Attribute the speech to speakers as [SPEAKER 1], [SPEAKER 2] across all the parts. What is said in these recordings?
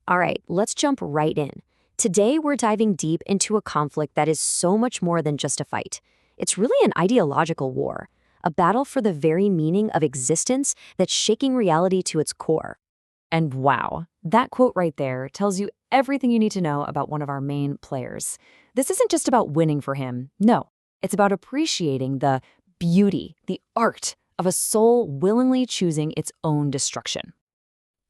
[SPEAKER 1] All right, let's jump right in. Today, we're diving deep into a conflict that is so much more than just a fight. It's really an ideological war, a battle for the very meaning of existence that's shaking reality to its core.
[SPEAKER 2] And wow, that quote right there tells you everything you need to know about one of our main players. This isn't just about winning for him. No, it's about appreciating the beauty, the art of a soul willingly choosing its own destruction.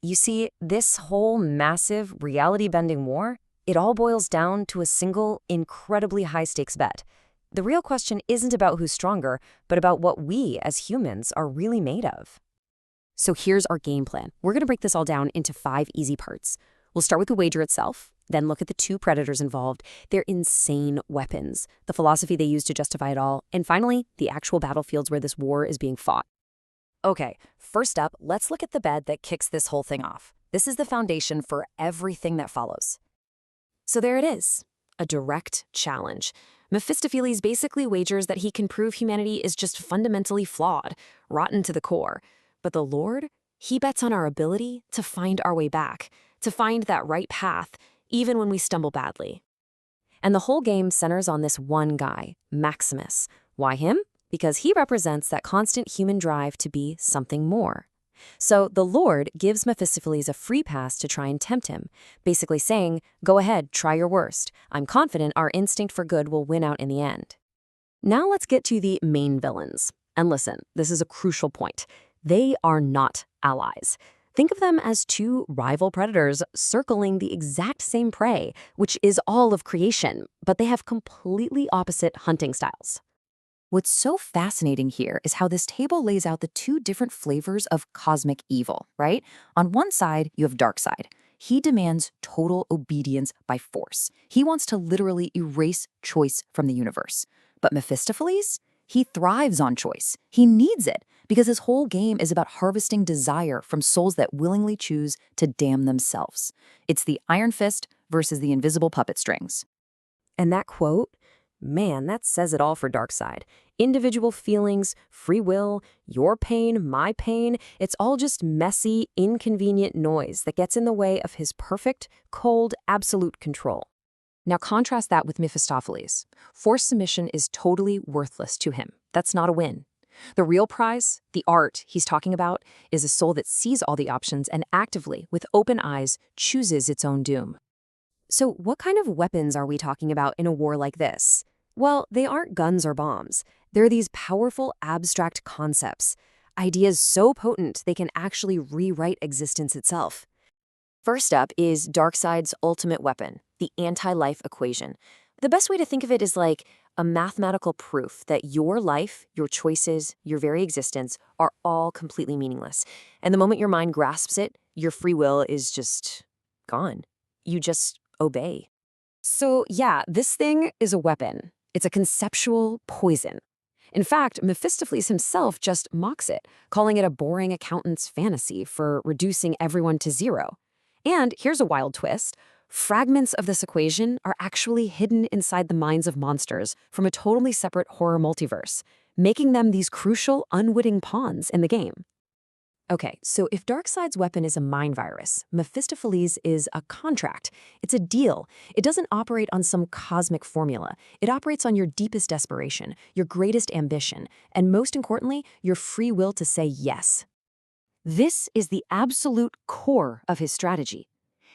[SPEAKER 1] You see, this whole massive, reality-bending war, it all boils down to a single, incredibly high-stakes bet. The real question isn't about who's stronger, but about what we, as humans, are really made of. So here's our game plan. We're going to break this all down into 5 easy parts. We'll start with the wager itself, then look at the 2 predators involved, their insane weapons, the philosophy they use to justify it all, and finally, the actual battlefields where this war is being fought. Okay, first up, let's look at the bed that kicks this whole thing off. This is the foundation for everything that follows. So there it is, a direct challenge. Mephistopheles basically wagers that he can prove humanity is just fundamentally flawed, rotten to the core. But the Lord, he bets on our ability to find our way back, to find that right path, even when we stumble badly. And the whole game centers on this one guy, Maximus. Why him? Because he represents that constant human drive to be something more. So the Lord gives Mephistopheles a free pass to try and tempt him, basically saying, go ahead, try your worst. I'm confident our instinct for good will win out in the end. Now let's get to the main villains. And listen, this is a crucial point. They are not allies. Think of them as 2 rival predators circling the exact same prey, which is all of creation, but they have completely opposite hunting styles.
[SPEAKER 2] What's so fascinating here is how this table lays out the 2 different flavors of cosmic evil, right? On one side, you have Darkseid. He demands total obedience by force. He wants to literally erase choice from the universe. But Mephistopheles? He thrives on choice. He needs it because his whole game is about harvesting desire from souls that willingly choose to damn themselves. It's the iron fist versus the invisible puppet strings.
[SPEAKER 1] And that quote, man, that says it all for Darkseid. Individual feelings, free will, your pain, my pain, it's all just messy, inconvenient noise that gets in the way of his perfect, cold, absolute control. Now contrast that with Mephistopheles. Forced submission is totally worthless to him. That's not a win. The real prize, the art he's talking about, is a soul that sees all the options and actively, with open eyes, chooses its own doom. So what kind of weapons are we talking about in a war like this? Well, they aren't guns or bombs. They're these powerful, abstract concepts. Ideas so potent they can actually rewrite existence itself. First up is Darkseid's ultimate weapon, the anti-life equation. The best way to think of it is like a mathematical proof that your life, your choices, your very existence are all completely meaningless. And the moment your mind grasps it, your free will is just gone. You just obey. So yeah, this thing is a weapon. It's a conceptual poison. In fact, Mephistopheles himself just mocks it, calling it a boring accountant's fantasy for reducing everyone to zero. And here's a wild twist. Fragments of this equation are actually hidden inside the minds of monsters from a totally separate horror multiverse, making them these crucial, unwitting pawns in the game. Okay, so if Darkseid's weapon is a mind virus, Mephistopheles is a contract. It's a deal. It doesn't operate on some cosmic formula. It operates on your deepest desperation, your greatest ambition, and most importantly, your free will to say yes. This is the absolute core of his strategy.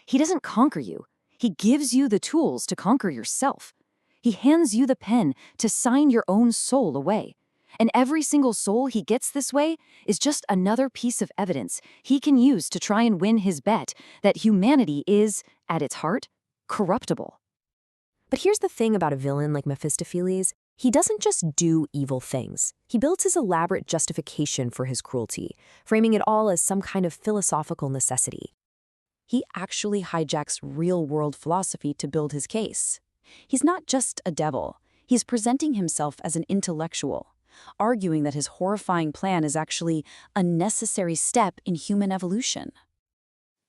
[SPEAKER 1] He doesn't conquer you. He gives you the tools to conquer yourself. He hands you the pen to sign your own soul away. And every single soul he gets this way is just another piece of evidence he can use to try and win his bet that humanity is, at its heart, corruptible. But here's the thing about a villain like Mephistopheles. He doesn't just do evil things. He builds his elaborate justification for his cruelty, framing it all as some kind of philosophical necessity. He actually hijacks real-world philosophy to build his case. He's not just a devil. He's presenting himself as an intellectual, arguing that his horrifying plan is actually a necessary step in human evolution.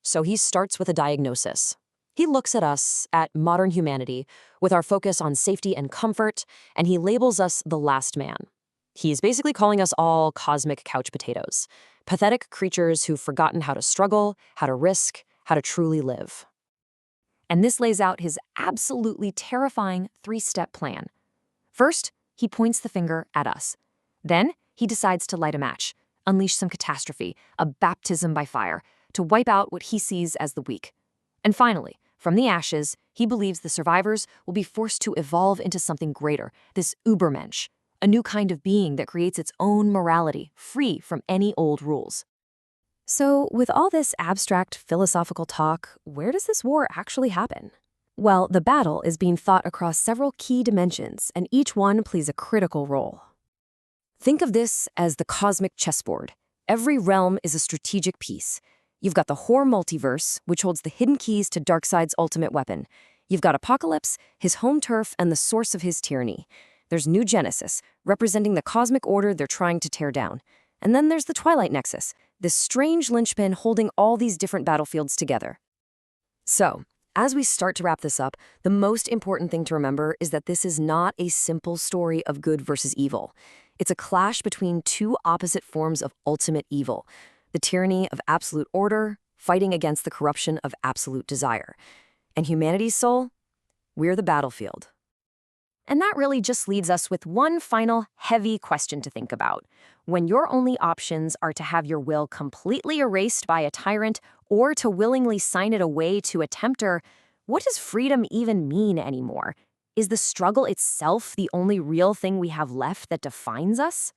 [SPEAKER 1] So he starts with a diagnosis. He looks at us, at modern humanity, with our focus on safety and comfort, and he labels us the last man. He's basically calling us all cosmic couch potatoes, pathetic creatures who've forgotten how to struggle, how to risk, how to truly live. And this lays out his absolutely terrifying three-step plan. First, he points the finger at us. Then, he decides to light a match, unleash some catastrophe, a baptism by fire, to wipe out what he sees as the weak. And finally, from the ashes, he believes the survivors will be forced to evolve into something greater, this Übermensch, a new kind of being that creates its own morality, free from any old rules. So, with all this abstract philosophical talk, where does this war actually happen? Well, the battle is being fought across several key dimensions, and each one plays a critical role. Think of this as the cosmic chessboard. Every realm is a strategic piece. You've got the Hor multiverse, which holds the hidden keys to Darkseid's ultimate weapon. You've got Apocalypse, his home turf and the source of his tyranny. There's New Genesis, representing the cosmic order they're trying to tear down. And then there's the Twilight Nexus, this strange linchpin holding all these different battlefields together. So, as we start to wrap this up, the most important thing to remember is that this is not a simple story of good versus evil. It's a clash between two opposite forms of ultimate evil, the tyranny of absolute order fighting against the corruption of absolute desire. And humanity's soul? We're the battlefield. And that really just leaves us with one final heavy question to think about. When your only options are to have your will completely erased by a tyrant or to willingly sign it away to a tempter, what does freedom even mean anymore? Is the struggle itself the only real thing we have left that defines us?